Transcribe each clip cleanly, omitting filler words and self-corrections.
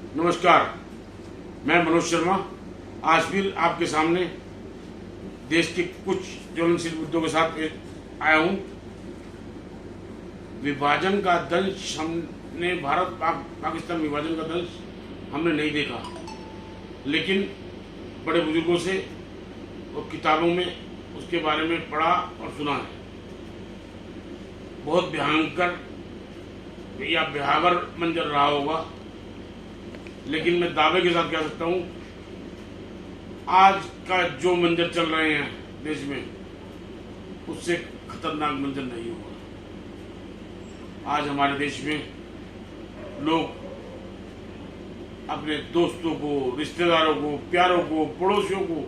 नमस्कार, मैं मनोज शर्मा आज फिर आपके सामने देश के कुछ ज्वलनशील मुद्दों के साथ आया हूं। विभाजन का दंश हमने पाकिस्तान विभाजन का दंश हमने नहीं देखा, लेकिन बड़े बुजुर्गों से और किताबों में उसके बारे में पढ़ा और सुना है। बहुत भयंकर या भयावह मंजर रहा होगा, लेकिन मैं दावे के साथ कह सकता हूं आज का जो मंजर चल रहे हैं देश में, उससे खतरनाक मंजर नहीं होगा। आज हमारे देश में लोग अपने दोस्तों को, रिश्तेदारों को, प्यारों को, पड़ोसियों को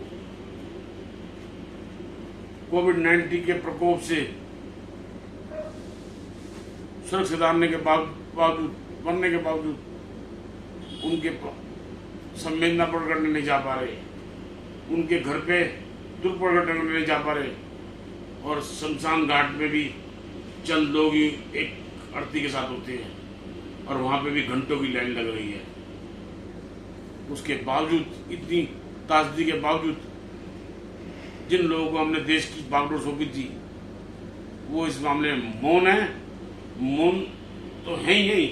कोविड-19 के प्रकोप से सुरक्षित आने के बावजूद उनके संवेदना प्रकट करने नहीं जा पा रहे, उनके घर पे दुख प्रकट करने नहीं जा पा रहे, और शमशान घाट में भी चंद लोग ही एक आरती के साथ होते हैं और वहां पे भी घंटों की लाइन लग रही है। उसके बावजूद, इतनी त्रासदी के बावजूद, जिन लोगों को हमने देश की बागडोर सौंपी थी वो इस मामले में मौन है। मौन तो है ही,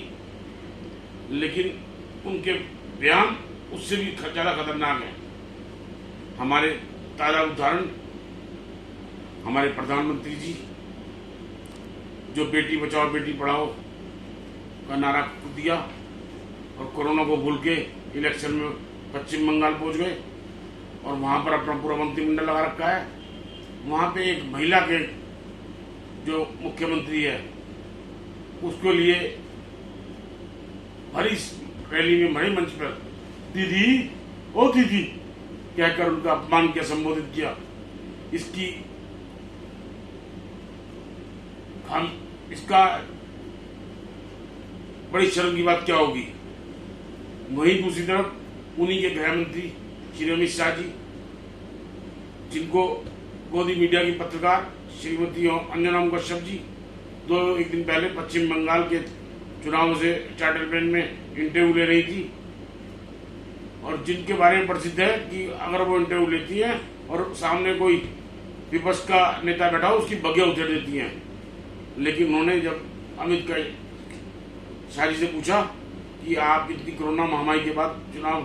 लेकिन उनके बयान उससे भी ज्यादा खतरनाक है। हमारे ताजा उदाहरण हमारे प्रधानमंत्री जी, जो बेटी बचाओ बेटी पढ़ाओ का नारा दिया और कोरोना को भूल के इलेक्शन में पश्चिम बंगाल पहुंच गए और वहां पर अपना पूरा मंत्रिमंडल लगा रखा है। वहां पे एक महिला के जो मुख्यमंत्री है उसके लिए भरी रैली में, बड़े मंच पर दीदी ओ दीदी कहकर उनका अपमान किया, संबोधित किया। इसका बड़ी शर्म की बात क्या होगी। वहीं दूसरी तरफ उन्हीं के गृह मंत्री श्री अमित शाह जी, जिनको गोदी मीडिया की पत्रकार श्रीमती अंजना कश्यप जी एक दिन पहले पश्चिम बंगाल के चुनाव से चार्टर प्लेन में इंटरव्यू ले रही थी, और जिनके बारे में प्रसिद्ध है कि अगर वो इंटरव्यू लेती है और सामने कोई विपक्ष का नेता बैठा हो उसकी बगिया उधेड़ देती हैं। लेकिन उन्होंने जब अमित शाह जी से पूछा कि आप इतनी कोरोना महामारी के बाद चुनाव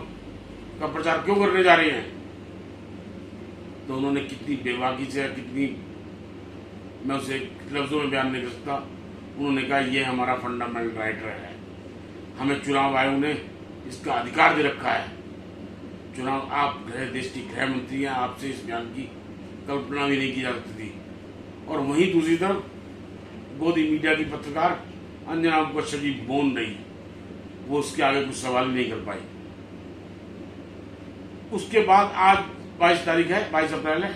का प्रचार क्यों करने जा रहे हैं, तो उन्होंने कितनी बेबाकी से, कितनी, मैं उसे लफ्जों में बयान नहीं कर सकता, उन्होंने कहा ये हमारा फंडामेंटल राइट है, हमें चुनाव आयोग ने इसका अधिकार दे रखा है। चुनाव, आप देश की गृह मंत्री हैं, आपसे इस बयान की कल्पना भी नहीं की जा सकती थी। और वहीं दूसरी तरफ गोदी मीडिया की पत्रकार अंजना कश्यप जी मौन रही, वो उसके आगे कुछ सवाल नहीं कर पाई। उसके बाद आज 22 तारीख है, 22 अप्रैल है,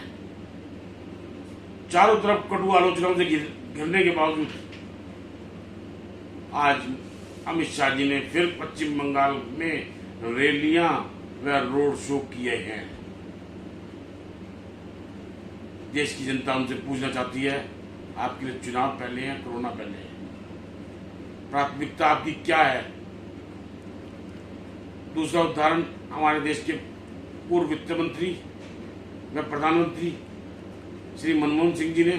चारों तरफ कटु आलोचनाओं से घिरने के बावजूद आज अमित शाह जी ने फिर पश्चिम बंगाल में रैलियां व रोड शो किए हैं। देश की जनता उनसे पूछना चाहती है, आपके लिए चुनाव पहले है, कोरोना पहले है, प्राथमिकता आपकी क्या है। दूसरा उदाहरण हमारे देश के पूर्व वित्त मंत्री व प्रधानमंत्री श्री मनमोहन सिंह जी ने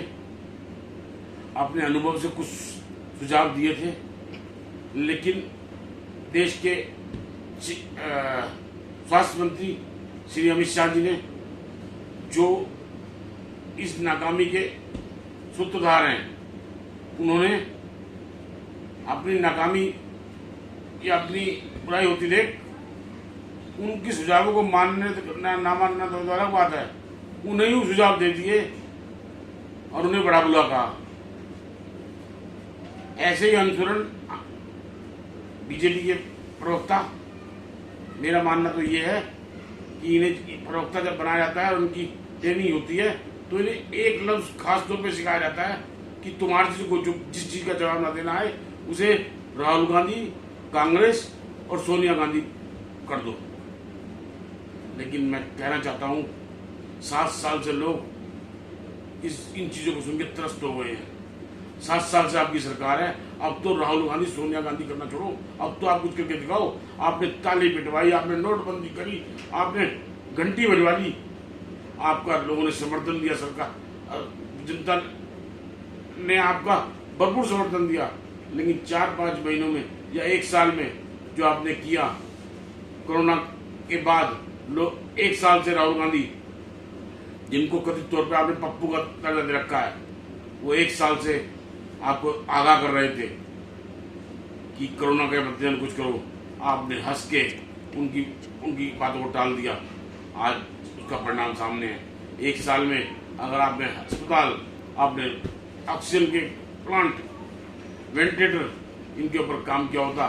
अपने अनुभव से कुछ सुझाव दिए थे, लेकिन देश के स्वास्थ्य मंत्री श्री अमित शाह जी ने, जो इस नाकामी के सूत्रधार हैं, उन्होंने अपनी नाकामी या अपनी बुराई होती देख उनकी सुझावों को मानने ना मानना तो अलग बात है, उन्हें ही सुझाव दे दिए और उन्हें बड़ा बुरा कहा। ऐसे ही अनुसरण बीजेपी के प्रवक्ता, मेरा मानना तो ये है कि इन्हें प्रवक्ता जब बनाया जाता है और उनकी ट्रेनिंग होती है तो इन्हें एक लफ्ज खास तौर पे सिखाया जाता है कि तुम्हारे से को जिस चीज का जवाब ना देना है उसे राहुल गांधी, कांग्रेस और सोनिया गांधी कर दो। लेकिन मैं कहना चाहता हूं 7 साल से लोग इन चीजों को सुन के त्रस्त हो गए हैं। 7 साल से आपकी सरकार है, अब तो राहुल गांधी सोनिया गांधी करना छोड़ो, अब तो आप कुछ करके दिखाओ। आपने ताली पिटवाई, आपने नोटबंदी करी, आपने घंटी बजवा ली, आपका लोगों ने समर्थन दिया, सरकार जनता ने आपका भरपूर समर्थन दिया। लेकिन 4-5 महीनों में या 1 साल में जो आपने किया, कोरोना के बाद लोग 1 साल से राहुल गांधी, जिनको कथित तौर पे आपने पप्पू का दर्जा दे रखा है, वो 1 साल से आपको आगाह कर रहे थे कि कोरोना के मद्देनजर कुछ करो। आपने हंस के उनकी बातों को टाल दिया। आज उसका परिणाम सामने है। 1 साल में अगर आपने अस्पताल, आपने ऑक्सीजन के प्लांट, वेंटिलेटर, इनके ऊपर काम किया होता,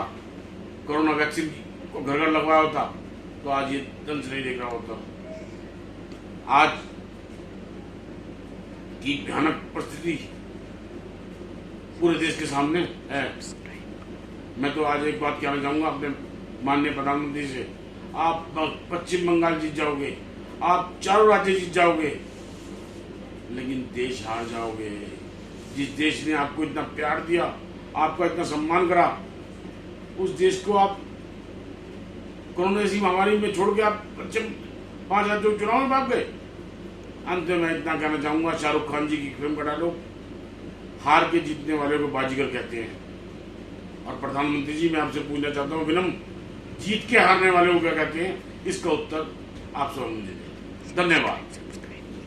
कोरोना वैक्सीन को घर घर लगवाया होता, तो आज ये दंश नहीं देख रहा होता। आज की भयानक परिस्थिति पूरे देश के सामने है। मैं तो आज एक बात कहना चाहूंगा अपने माननीय प्रधानमंत्री से, आप पश्चिम बंगाल जीत जाओगे, आप चारों राज्य जीत जाओगे, लेकिन देश हार जाओगे। जिस देश ने आपको इतना प्यार दिया, आपका इतना सम्मान करा, उस देश को आप कोरोना जैसी महामारी में छोड़ के आप पश्चिम 5 राज्यों चुनाव में भाग गए। अंत में मैं इतना कहना चाहूंगा, शाहरुख खान जी की फिल्म का डायलॉग, हार के जीतने वाले को बाजीगर कहते हैं। और प्रधानमंत्री जी, मैं आपसे पूछना चाहता हूँ विनम्र, जीत के हारने वाले को क्या कहते हैं? इसका उत्तर आप सब मुझे दें। धन्यवाद।